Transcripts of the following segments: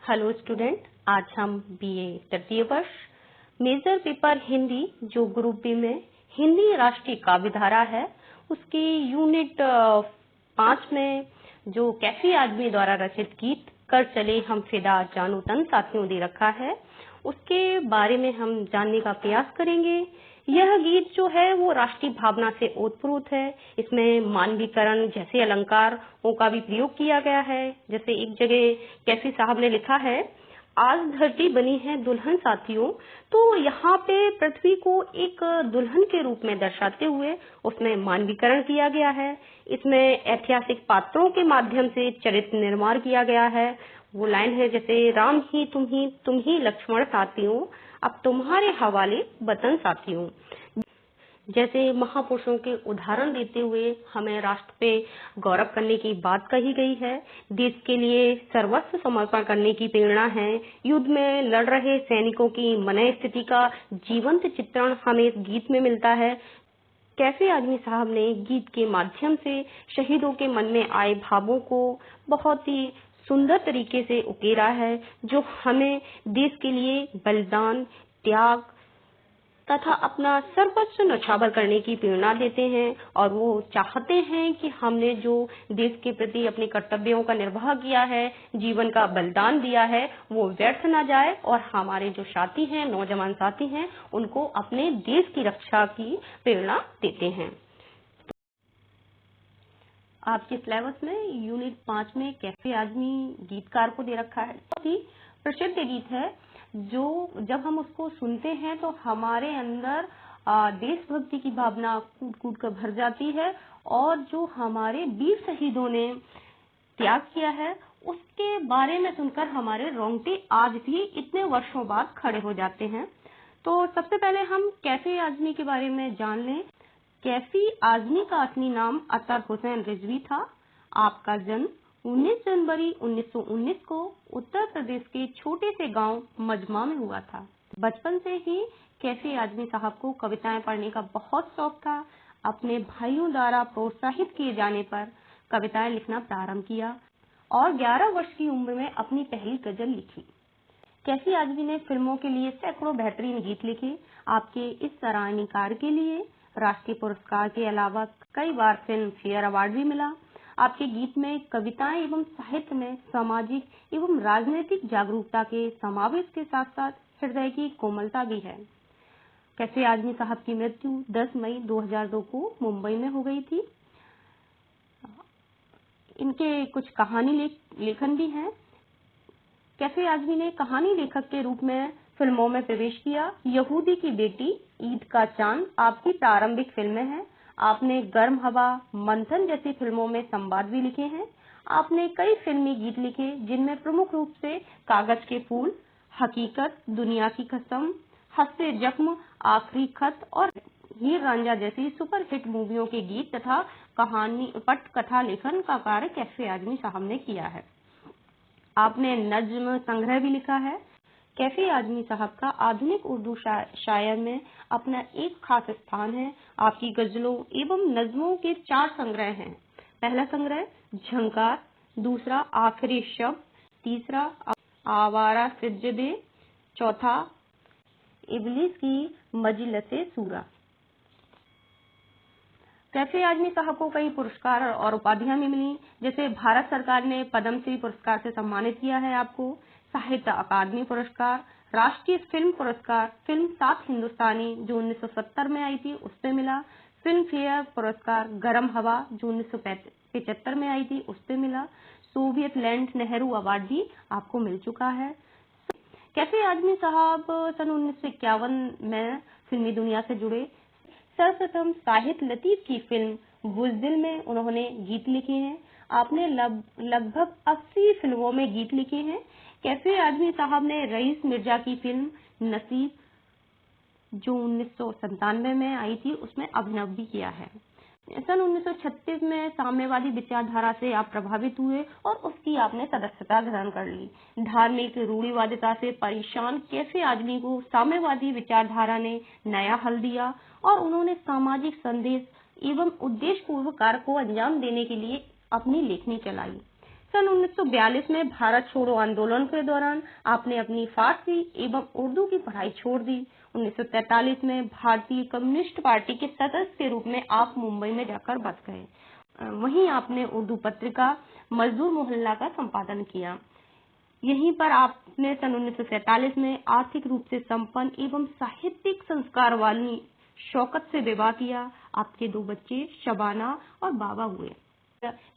Hello student, आज हम BA तृतीय वर्ष मेजर पेपर हिंदी जो ग्रुप बी में हिंदी राष्ट्रीय काव्य धारा है उसकी यूनिट 5 में जो कैफी आदमी द्वारा रचित गीत कर चले हम फिदा जानू तन साथियों दे रखा है उसके बारे में हम जानने का प्रयास करेंगे। यह गीत जो है वो राष्ट्रीय भावना से ओतप्रोत है। इसमें मानवीकरण जैसे अलंकारों का भी प्रयोग किया गया है। जैसे एक जगह कैफी साहब ने लिखा है, आज धरती बनी है दुल्हन साथियों, तो यहाँ पे पृथ्वी को एक दुल्हन के रूप में दर्शाते हुए उसमें मानवीकरण किया गया है। इसमें ऐतिहासिक पात्रों के माध्यम से चरित्र निर्माण किया गया है। वो लाइन है जैसे राम ही तुम ही लक्ष्मण साथियों, अब तुम्हारे हवाले वतन साथियों। जैसे महापुरुषों के उदाहरण देते हुए हमें राष्ट्र पे गौरव करने की बात कही गई है। देश के लिए सर्वस्व समर्पण करने की प्रेरणा है। युद्ध में लड़ रहे सैनिकों की मन स्थिति का जीवंत चित्रण हमें इस गीत में मिलता है। कैफी आजमी साहब ने गीत के माध्यम से शहीदों के मन में आए भावों को बहुत ही सुंदर तरीके से उकेरा है, जो हमें देश के लिए बलिदान, त्याग तथा अपना सर्वस्व न्यौछावर करने की प्रेरणा देते हैं। और वो चाहते हैं कि हमने जो देश के प्रति अपने कर्तव्यों का निर्वाह किया है, जीवन का बलिदान दिया है, वो व्यर्थ न जाए और हमारे जो साथी हैं, नौजवान साथी हैं, उनको अपने देश की रक्षा की प्रेरणा देते हैं। आपके सिलेबस में यूनिट 5 में कैफी आजमी गीतकार को दे रखा है। बहुत ही प्रसिद्ध गीत है जो जब हम उसको सुनते हैं तो हमारे अंदर देशभक्ति की भावना कूट कूट कर भर जाती है और जो हमारे वीर शहीदों ने त्याग किया है उसके बारे में सुनकर हमारे रोंगटे आज भी इतने वर्षों बाद खड़े हो जाते हैं। तो सबसे पहले हम कैफी आजमी के बारे में जान लें। कैफी आजमी का असली नाम अतर हुसैन रिजवी था। आपका जन्म 19 जनवरी 1919 को उत्तर प्रदेश के छोटे से गांव मजमा में हुआ था। बचपन से ही कैफी आजमी साहब को कविताएं पढ़ने का बहुत शौक था। अपने भाइयों द्वारा प्रोत्साहित किए जाने पर कविताएं लिखना प्रारंभ किया और 11 वर्ष की उम्र में अपनी पहली गजल लिखी। कैफी आजमी ने फिल्मों के लिए सैकड़ों बेहतरीन गीत लिखे। आपके इस सराहनीय कार्य के लिए राष्ट्रीय पुरस्कार के अलावा कई बार फिल्म फेयर अवार्ड भी मिला। आपके गीत में कविताएं एवं साहित्य में सामाजिक एवं राजनीतिक जागरूकता के समावेश के साथ साथ हृदय की कोमलता भी है। कैफी आजमी साहब की मृत्यु 10 मई 2002 को मुंबई में हो गई थी। इनके कुछ कहानी लेखन भी हैं। कैफी आजमी ने कहानी लेखक के रूप में फिल्मों में प्रवेश किया। यहूदी की बेटी, ईद का चांद आपकी प्रारंभिक फिल्में हैं। आपने गर्म हवा, मंथन जैसी फिल्मों में संवाद भी लिखे हैं। आपने कई फिल्मी गीत लिखे जिनमें प्रमुख रूप से कागज के फूल, हकीकत, दुनिया की कसम, हंसते जख्म, आखिरी खत और हीर रांझा जैसी सुपरहिट मूवियों के गीत तथा कहानी पटकथा लेखन का कार्य कैफी आजमी साहब ने किया है। आपने नज्म संग्रह भी लिखा है। कैफी आजमी साहब का आधुनिक उर्दू शायर में अपना एक खास स्थान है। आपकी गजलों एवं नज्मों के 4 संग्रह हैं। पहला संग्रह झंकार, दूसरा आखिरी शब्द, तीसरा आवारा सिज्जदे, चौथा इबलीस की मजलिसे सूरा। कैफी आजमी साहब को कई पुरस्कार और उपाधियां भी मिली। जैसे भारत सरकार ने पद्मश्री पुरस्कार से सम्मानित किया है आपको, साहित्य अकादमी पुरस्कार, राष्ट्रीय फिल्म पुरस्कार, फिल्म सात हिंदुस्तानी जो 1970 में आई थी उस पे मिला, फिल्म फेयर पुरस्कार गर्म हवा जो 1975 में आई थी उस पे मिला, सोवियत लैंड नेहरू अवार्ड भी आपको मिल चुका है। कैफी आजमी साहब सन 1951 में फिल्मी दुनिया से जुड़े। सर्वप्रथम साहिद लतीफ की फिल्म बुज़दिल में उन्होंने गीत लिखे हैं। आपने लगभग 80 फिल्मों में गीत लिखे हैं। कैफी आजमी साहब ने रईस मिर्जा की फिल्म नसीब जो 1997 में आई थी उसमें अभिनय भी किया है। सन 1936 में साम्यवादी विचारधारा से आप प्रभावित हुए और उसकी आपने सदस्यता ग्रहण कर ली। धार्मिक रूढ़िवादिता से परेशान कैफी आजमी को साम्यवादी विचारधारा ने नया हल दिया और उन्होंने सामाजिक संदेश एवं उद्देश्यपूर्वक कार्य को अंजाम देने के लिए अपनी लेखनी चलाई। सन 1942 में भारत छोड़ो आंदोलन के दौरान आपने अपनी फारसी एवं उर्दू की पढ़ाई छोड़ दी। 1943 में भारतीय कम्युनिस्ट पार्टी के सदस्य के रूप में आप मुंबई में जाकर बस गए। वहीं आपने उर्दू पत्रिका मजदूर मोहल्ला का संपादन किया। यहीं पर आपने सन 1947 में आर्थिक रूप से संपन्न एवं साहित्यिक संस्कार वाली शौकत से विवाह किया। आपके 2 बच्चे शबाना और बाबा हुए।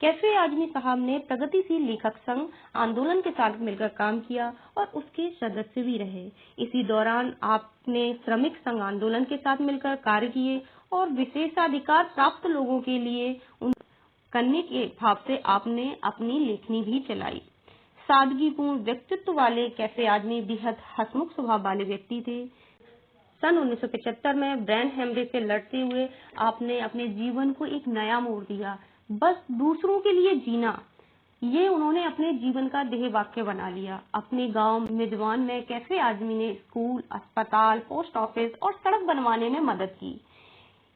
कैफे आजमी साहब ने प्रगतिशील लेखक संघ आंदोलन के साथ मिलकर काम किया और उसके सदस्य भी रहे। इसी दौरान आपने श्रमिक संघ आंदोलन के साथ मिलकर कार्य किए और विशेषाधिकार प्राप्त लोगों के लिए करने के भाव से आपने अपनी लेखनी भी चलाई। सादगीपूर्ण व्यक्तित्व वाले कैफे आजमी बेहद हंसमुख स्वभाव वाले व्यक्ति थे। सन 1975 में ब्रेन हेमरेज से लड़ते हुए आपने अपने जीवन को एक नया मोड़ दिया। बस दूसरों के लिए जीना, ये उन्होंने अपने जीवन का ध्येय वाक्य बना लिया। अपने गांव मिजवान में कैफे आजमी ने स्कूल, अस्पताल, पोस्ट ऑफिस और सड़क बनवाने में मदद की।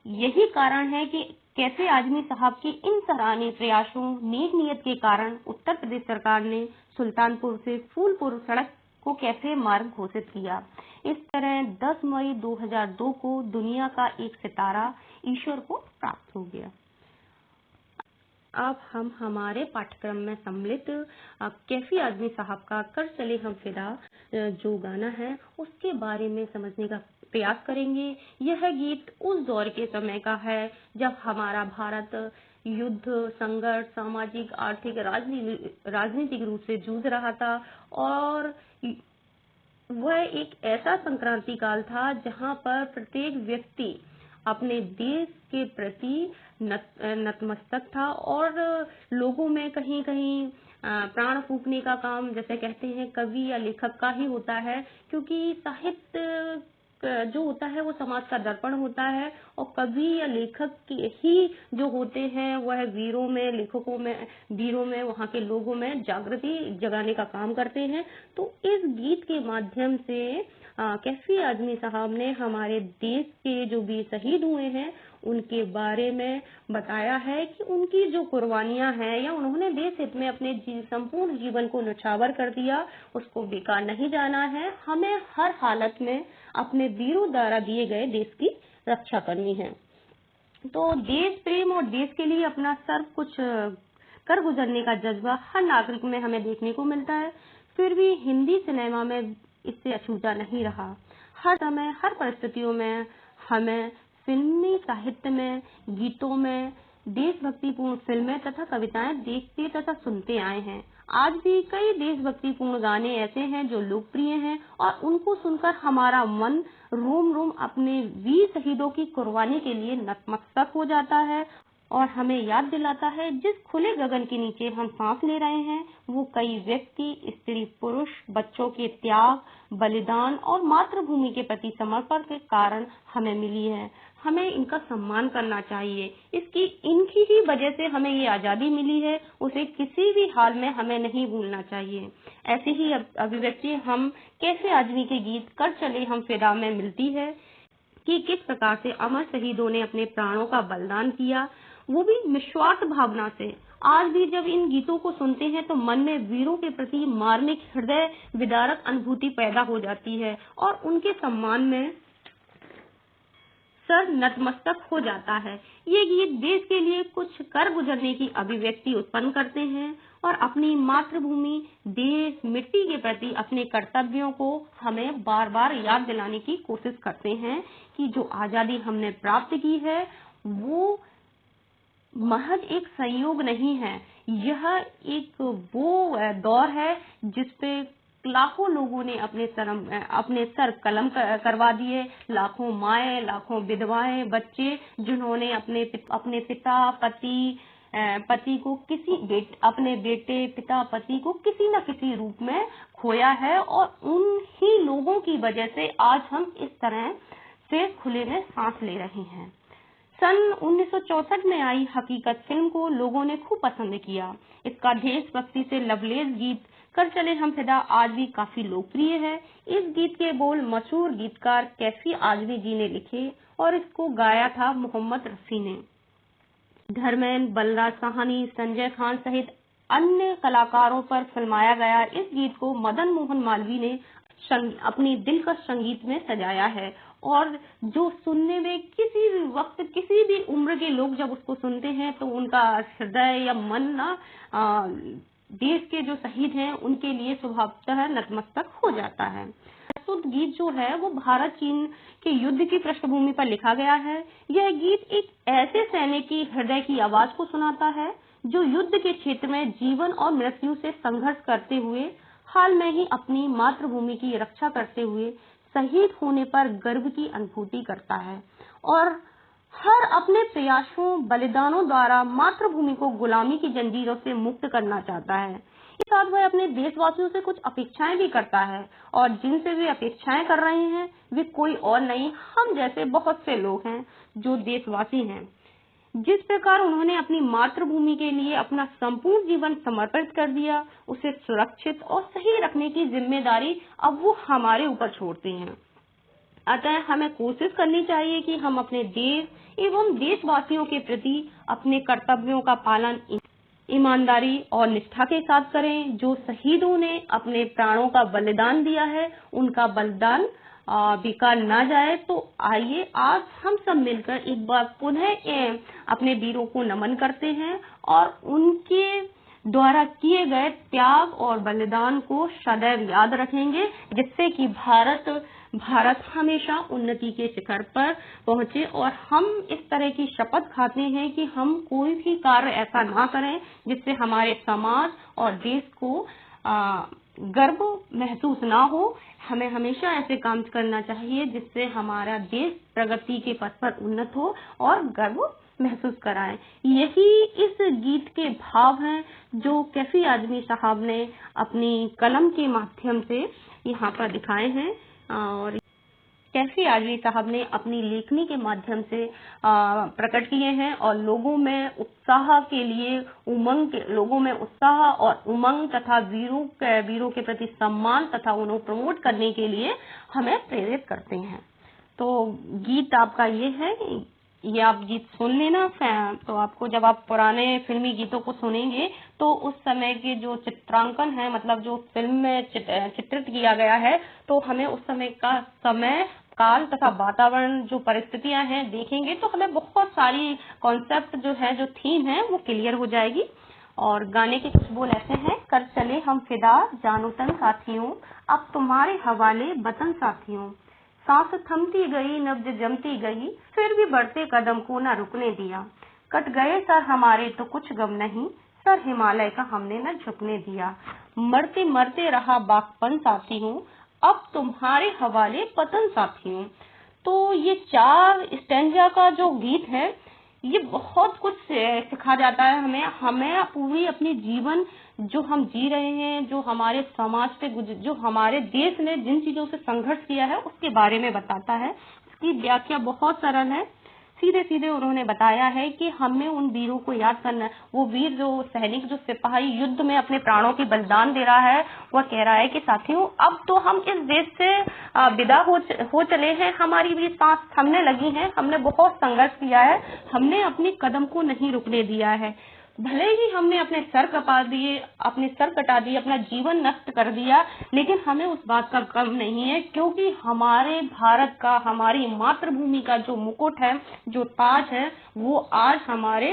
यही कारण है कि कैफे आजमी साहब के इन सराहनीय प्रयासों, नेक नीयत के कारण उत्तर प्रदेश सरकार ने सुल्तानपुर से फूलपुर सड़क को कैफे मार्ग घोषित किया। इस तरह 10 मई 2002 को दुनिया का एक सितारा ईश्वर को प्राप्त हो गया। अब हम हमारे पाठ्यक्रम में सम्मिलित कैफी आजमी साहब का कर चले हम फिदा जो गाना है उसके बारे में समझने का प्रयास करेंगे। यह गीत उस दौर के समय का है जब हमारा भारत युद्ध, संघर्ष, सामाजिक, आर्थिक, राजनीतिक रूप से जूझ रहा था और वह एक ऐसा संक्रांति काल था जहां पर प्रत्येक व्यक्ति अपने देश के प्रति नतमस्तक था और लोगों में कहीं कहीं प्राण फूंकने का काम, जैसे कहते हैं, कवि या लेखक का ही होता है, क्योंकि साहित्य जो होता है वो समाज का दर्पण होता है और कवि या लेखक के ही जो होते हैं वह वीरों में, लेखकों में, वीरों में, वहाँ के लोगों में जागृति जगाने का काम करते हैं। तो इस गीत के माध्यम से कैफी आजमी साहब ने हमारे देश के जो वीर शहीद हुए हैं उनके बारे में बताया है कि उनकी जो कुर्बानियां हैं या उन्होंने देश हित में अपने संपूर्ण जीवन को न्यौछावर कर दिया, उसको बेकार नहीं जाना है। हमें हर हालत में अपने वीरों द्वारा दिए गए देश की रक्षा करनी है। तो देश प्रेम और देश के लिए अपना सर्व कुछ कर गुजरने का जज्बा हर नागरिक में हमें देखने को मिलता है। फिर भी हिंदी सिनेमा में इससे अछूता नहीं रहा। हर समय, हर परिस्थितियों में हमें फिल्मी साहित्य में, गीतों में देशभक्तिपूर्ण फिल्में तथा कविताएं देखते तथा सुनते आए हैं। आज भी कई देशभक्तिपूर्ण गाने ऐसे हैं जो लोकप्रिय हैं और उनको सुनकर हमारा मन रोम रोम अपने वीर शहीदों की कुर्बानी के लिए नतमस्तक हो जाता है और हमें याद दिलाता है जिस खुले गगन के नीचे हम सांस ले रहे हैं वो कई व्यक्ति, स्त्री, पुरुष, बच्चों के त्याग, बलिदान और मातृभूमि के प्रति समर्पण के कारण हमें मिली है। हमें इनका सम्मान करना चाहिए। इनकी ही वजह से हमें ये आजादी मिली है, उसे किसी भी हाल में हमें नहीं भूलना चाहिए। ऐसी ही अभिव्यक्ति हम कैफे आजमी के गीत कर चले हम फिदा में मिलती है कि किस प्रकार से अमर शहीदों ने अपने प्राणों का बलिदान किया, वो भी निस्वार्थ भावना से। आज भी जब इन गीतों को सुनते हैं तो मन में वीरों के प्रति मार्मिक हृदय विदारक अनुभूति पैदा हो जाती है और उनके सम्मान में सर नतमस्तक हो जाता है। ये गीत देश के लिए कुछ कर गुजरने की अभिव्यक्ति उत्पन्न करते हैं और अपनी मातृभूमि, देश, मिट्टी के प्रति अपने कर्तव्यों को हमें बार बार याद दिलाने की कोशिश करते हैं कि जो आजादी हमने प्राप्त की है वो महज एक संयोग नहीं है, यह एक वो दौर है जिसपे लाखों लोगों ने अपने सर कलम करवा दिए। लाखों माएं, लाखों विधवाएं, बच्चे जिन्होंने अपने पिता, पति को अपने बेटे, पिता, पति को किसी न किसी रूप में खोया है और उन्हीं लोगों की वजह से आज हम इस तरह से खुले में सांस ले रहे हैं। सन 1964 में आई हकीकत फिल्म को लोगों ने खूब पसंद किया। इसका देशभक्ति से लबरेज गीत कर चले हम फिदा आज भी काफी लोकप्रिय है। इस गीत के बोल मशहूर गीतकार कैफी आजमी जी ने लिखे और इसको गाया था मोहम्मद रफी ने। धर्मेंद्र, बलराज साहनी, संजय खान सहित अन्य कलाकारों पर फिल्माया गया इस गीत को मदन मोहन मालवीय ने अपनी दिलकश संगीत में सजाया है। और जो सुनने में किसी भी वक्त किसी भी उम्र के लोग जब उसको सुनते हैं तो उनका हृदय या मन ना देश के जो शहीद हैं उनके लिए स्वभावतः नतमस्तक हो जाता है। प्रस्तुत गीत जो है वो भारत चीन के युद्ध की पृष्ठभूमि पर लिखा गया है। यह गीत एक ऐसे सैनिक की हृदय की आवाज को सुनाता है जो युद्ध के क्षेत्र में जीवन और मृत्यु से संघर्ष करते हुए हाल में ही अपनी मातृभूमि की रक्षा करते हुए शहीद होने पर गर्व की अनुभूति करता है और हर अपने प्रयासों बलिदानों द्वारा मातृभूमि को गुलामी की जंजीरों से मुक्त करना चाहता है। इस साथ वह अपने देशवासियों से कुछ अपेक्षाएं भी करता है और जिनसे वे अपेक्षाएं कर रहे हैं वे कोई और नहीं, हम जैसे बहुत से लोग हैं जो देशवासी हैं। जिस प्रकार उन्होंने अपनी मातृभूमि के लिए अपना संपूर्ण जीवन समर्पित कर दिया, उसे सुरक्षित और सही रखने की जिम्मेदारी अब वो हमारे ऊपर छोड़ते हैं। अतः हमें कोशिश करनी चाहिए कि हम अपने देश एवं देशवासियों के प्रति अपने कर्तव्यों का पालन ईमानदारी और निष्ठा के साथ करें। जो शहीदों ने अपने प्राणों का बलिदान दिया है उनका बलिदान बेकार ना जाए। तो आइए आज हम सब मिलकर एक बार पुनः अपने वीरों को नमन करते हैं और उनके द्वारा किए गए त्याग और बलिदान को सदैव याद रखेंगे, जिससे कि भारत हमेशा उन्नति के शिखर पर पहुंचे। और हम इस तरह की शपथ खाते हैं कि हम कोई भी कार्य ऐसा ना करें जिससे हमारे समाज और देश को गर्व महसूस ना हो। हमें हमेशा ऐसे काम करना चाहिए जिससे हमारा देश प्रगति के पथ पर उन्नत हो और गर्व महसूस कराएं। यही इस गीत के भाव हैं जो कैफी आजमी साहब ने अपनी कलम के माध्यम से यहाँ पर दिखाए हैं और कैफी आजमी साहब ने अपनी लेखनी के माध्यम से प्रकट किए हैं और लोगों में उत्साह और उमंग तथा वीरों के प्रति सम्मान तथा उन्हें प्रमोट करने के लिए हमें प्रेरित करते हैं। तो गीत आपका ये आप गीत सुन लेना। तो आपको जब आप पुराने फिल्मी गीतों को सुनेंगे तो उस समय के जो चित्रांकन है, मतलब जो फिल्म में चित्रित किया गया है, तो हमें उस समय का समय काल तथा वातावरण जो परिस्थितियां हैं देखेंगे तो हमें बहुत सारी कॉन्सेप्ट जो थीम है वो क्लियर हो जाएगी। और गाने के कुछ बोल ऐसे हैं। कर चले हम फिदा जानो तन साथियों, अब तुम्हारे हवाले वतन साथियों। सांस थमती गई नब्ज जमती गई, फिर भी बढ़ते कदम को न रुकने दिया। कट गए सर हमारे तो कुछ गम नहीं, सर हिमालय का हमने न झुकने दिया। मरते मरते रहा बागपन साथियों, अब तुम्हारे हवाले पतन साथियों। तो ये 4 स्टैंजा का जो गीत है ये बहुत कुछ सिखा जाता है हमें पूरी अपनी जीवन जो हम जी रहे हैं, जो हमारे समाज पे जो हमारे देश ने जिन चीजों से संघर्ष किया है उसके बारे में बताता है। इसकी व्याख्या बहुत सरल है। सीधे सीधे उन्होंने बताया है कि हमें उन वीरों को याद करना है। वो वीर जो सैनिक जो सिपाही युद्ध में अपने प्राणों की बलिदान दे रहा है, वह कह रहा है कि साथियों अब तो हम इस देश से विदा हो चले हैं, हमारी भी सांस थमने लगी है, हमने बहुत संघर्ष किया है, हमने अपने कदम को नहीं रुकने दिया है। भले ही हमने अपने सर कटा दिए, अपना जीवन नष्ट कर दिया, लेकिन हमें उस बात का गम नहीं है, क्योंकि हमारे भारत का, हमारी मातृभूमि का जो मुकुट है, जो ताज है, वो आज हमारे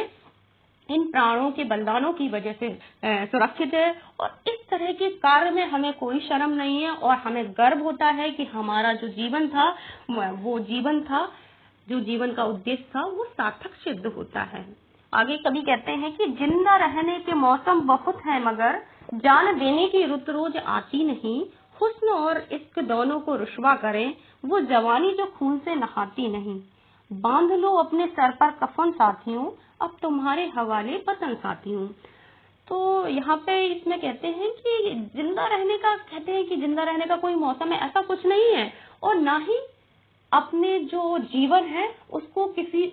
इन प्राणों के बलिदानों की वजह से सुरक्षित है। और इस तरह के कार्य में हमें कोई शर्म नहीं है और हमें गर्व होता है कि हमारा जो जीवन था, जो जीवन का उद्देश्य था, वो सार्थक सिद्ध होता है। आगे कवि कहते हैं कि जिंदा रहने के मौसम बहुत है मगर जान देने की रुत रोज आती नहीं। हुस्न और इश्क दोनों को रुश्वा करें, वो जवानी जो खून से नहाती नहीं। बांध लो अपने सर पर कफन साथियों, अब तुम्हारे हवाले वतन साथियों। तो यहाँ पे इसमें कहते हैं कि जिंदा रहने का कोई मौसम है, ऐसा कुछ नहीं है। और ना ही अपने जो जीवन है उसको किसी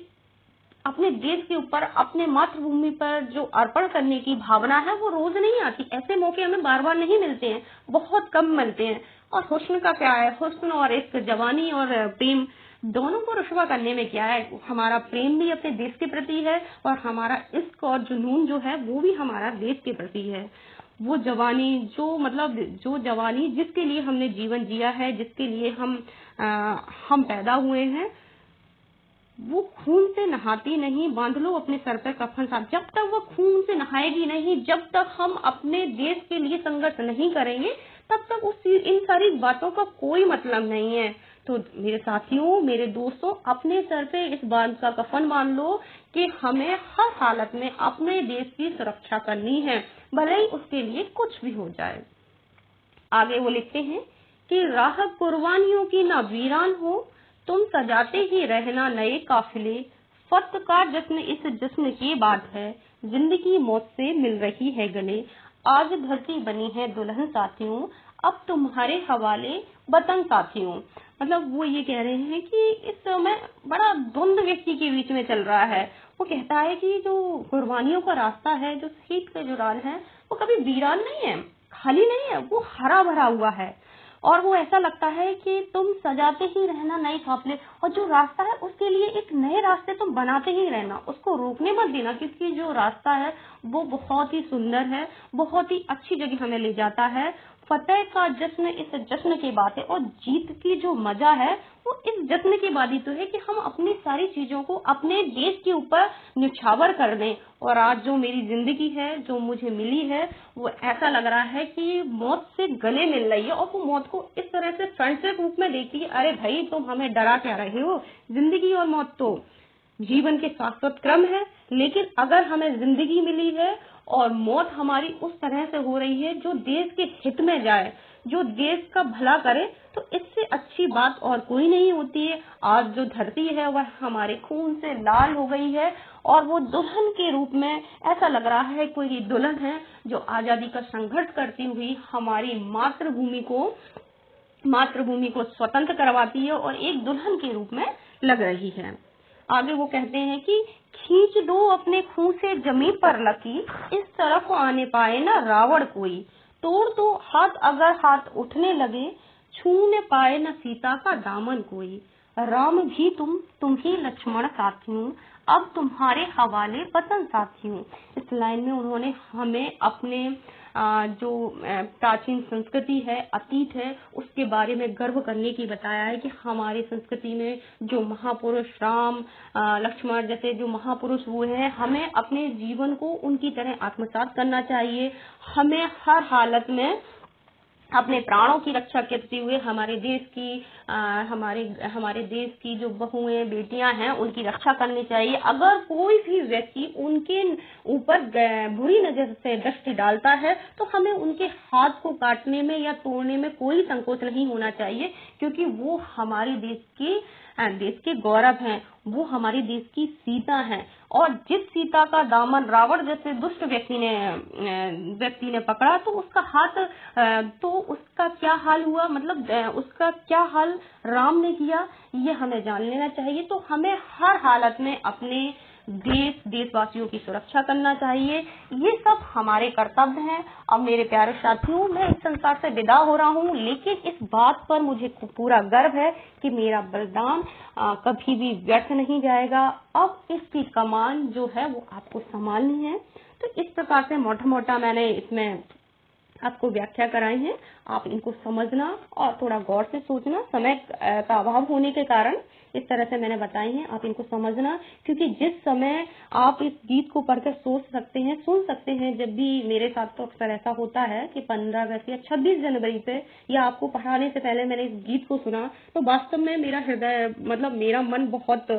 अपने देश के ऊपर, अपने मातृभूमि पर जो अर्पण करने की भावना है वो रोज नहीं आती। ऐसे मौके हमें बार बार नहीं मिलते हैं, बहुत कम मिलते हैं। और हुस्न का क्या है, हुस्न और इश्क, जवानी और प्रेम दोनों को रुस्वा करने में क्या है, हमारा प्रेम भी अपने देश के प्रति है और हमारा इश्क और जुनून जो है वो भी हमारा देश के प्रति है। वो जवानी जो जवानी जिसके लिए हमने जीवन जिया है, जिसके लिए हम पैदा हुए हैं, वो खून से नहाती नहीं। बांध लो अपने सर पे कफन साहब, जब तक वो खून से नहाएगी नहीं, जब तक हम अपने देश के लिए संघर्ष नहीं करेंगे, तब तक इन सारी बातों का कोई मतलब नहीं है। तो मेरे साथियों, मेरे दोस्तों, अपने सर पे इस बात का कफन बांध लो कि हमें हर हालत में अपने देश की सुरक्षा करनी है, भले ही उसके लिए कुछ भी हो जाए। आगे वो लिखते हैं कि राह कुर्बानियों की ना वीरान हो, तुम सजाते ही रहना नए काफिले। फत्त का जश्न इस जश्न की बात है, जिंदगी मौत से मिल रही है गले। आज धरती बनी है दुल्हन साथियों, अब तुम्हारे हवाले वतन साथियों। मतलब वो ये कह रहे हैं कि इस समय बड़ा द्वंद व्यक्ति के बीच में चल रहा है। वो कहता है कि जो कुर्बानियों का रास्ता है, जो शहीद का जो राज है, वो कभी वीरान नहीं है, खाली नहीं है, वो हरा भरा हुआ है। और वो ऐसा लगता है कि तुम सजाते ही रहना नए काफिले, और जो रास्ता है उसके लिए एक नए रास्ते तुम बनाते ही रहना, उसको रोकने मत देना, क्योंकि जो रास्ता है वो बहुत ही सुंदर है, बहुत ही अच्छी जगह हमें ले जाता है। फतेह का जश्न इस जश्न की बात है, और जीत की जो मजा है वो इस जश्न की बात ही तो है कि हम अपनी सारी चीजों को अपने देश के ऊपर निछावर कर दें। और आज जो मेरी जिंदगी है, जो मुझे मिली है, वो ऐसा लग रहा है कि मौत से गले मिल रही है, और वो मौत को इस तरह से फ्रेंड के रूप में देखती है, अरे भाई तुम हमें डरा क्या रहे हो, जिंदगी और मौत तो जीवन के शाश्वत क्रम है। लेकिन अगर हमें जिंदगी मिली है और मौत हमारी उस तरह से हो रही है जो देश के हित में जाए, जो देश का भला करे, तो इससे अच्छी बात और कोई नहीं होती है। आज जो धरती है वह हमारे खून से लाल हो गई है, और वो दुल्हन के रूप में ऐसा लग रहा है कोई दुल्हन है जो आजादी का संघर्ष करती हुई हमारी मातृभूमि को स्वतंत्र करवाती है, और एक दुल्हन के रूप में लग रही है। आगे वो कहते हैं कि खींच दो अपने खून से जमीन पर लकीर, इस तरफ आने पाए ना रावण कोई। तोड़ दो हाथ अगर हाथ उठने लगे, छूने पाए न सीता का दामन कोई। राम भी तुम ही लक्ष्मण साथियों, अब तुम्हारे हवाले वतन साथियों। इस लाइन में उन्होंने हमें अपने जो प्राचीन संस्कृति है, अतीत है, उसके बारे में गर्व करने की बताया है कि हमारी संस्कृति में जो महापुरुष राम, लक्ष्मण जैसे जो महापुरुष हुए हैं, हमें अपने जीवन को उनकी तरह आत्मसात करना चाहिए। हमें हर हालत में अपने प्राणों की रक्षा करते हुए हमारे देश की जो बहुएं बेटियां हैं उनकी रक्षा करनी चाहिए। अगर कोई भी व्यक्ति उनके ऊपर बुरी नजर से दृष्टि डालता है तो हमें उनके हाथ को काटने में या तोड़ने में कोई संकोच नहीं होना चाहिए, क्योंकि वो हमारे देश के गौरव हैं, वो हमारे देश की सीता हैं। और जिस सीता का दामन रावण जैसे दुष्ट व्यक्ति ने पकड़ा, तो उसका क्या हाल हुआ, मतलब उसका क्या हाल राम ने किया, ये हमें जान लेना चाहिए। तो हमें हर हालत में अपने देशवासियों की सुरक्षा करना चाहिए। ये सब हमारे कर्तव्य हैं। अब मेरे प्यारे साथियों, मैं इस संसार से विदा हो रहा हूँ, लेकिन इस बात पर मुझे पूरा गर्व है कि मेरा बलिदान कभी भी व्यर्थ नहीं जाएगा। अब इसकी कमान जो है वो आपको संभालनी है। तो इस प्रकार से मोटा मोटा मैंने इसमें आपको व्याख्या कराई है। आप इनको समझना और थोड़ा गौर से सोचना। समय का अभाव होने के कारण इस तरह से मैंने बताई है, आप इनको समझना, क्योंकि जिस समय आप इस गीत को पढ़कर सोच सकते हैं, सुन सकते हैं, जब भी मेरे साथ तो अक्सर ऐसा होता है कि 15 अगस्त या 26 जनवरी पे या आपको पढ़ाने से पहले मैंने इस गीत को सुना, तो वास्तव में मेरा हृदय, मतलब मेरा मन बहुत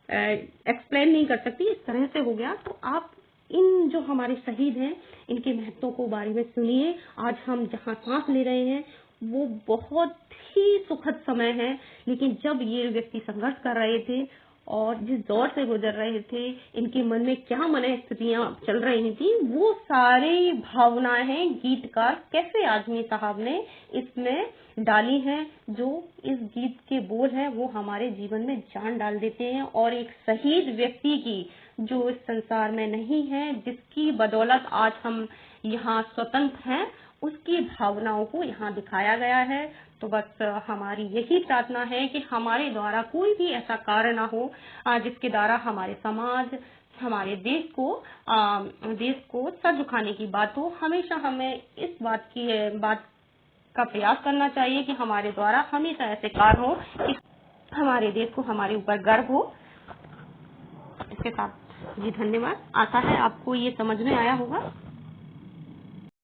एक्सप्लेन नहीं कर सकती, इस तरह से हो गया। तो आप इन जो हमारे शहीद हैं इनके महत्व को बारे में सुनिए। आज हम जहाँ सांस ले रहे हैं वो बहुत ही सुखद समय है, लेकिन जब ये व्यक्ति संघर्ष कर रहे थे और जिस दौर से गुजर रहे थे, इनके मन में क्या मन स्थितियां चल रही थी, वो सारी भावनाएं गीतकार कैसे आजमी साहब ने इसमें डाली हैं। जो इस गीत के बोल हैं वो हमारे जीवन में जान डाल देते हैं, और एक शहीद व्यक्ति की जो इस संसार में नहीं है, जिसकी बदौलत आज हम यहाँ स्वतंत्र हैं, उसकी भावनाओं को यहाँ दिखाया गया है। तो बस हमारी यही प्रार्थना है कि हमारे द्वारा कोई भी ऐसा कार्य ना हो जिसके द्वारा हमारे समाज, हमारे देश को सर झुकाने की बात हो। हमेशा हमें इस बात का प्रयास करना चाहिए कि हमारे द्वारा हमेशा ऐसे कार्य हो कि हमारे देश को हमारे ऊपर गर्व हो। इसके साथ जी धन्यवाद। आशा है आपको ये समझ में आया होगा।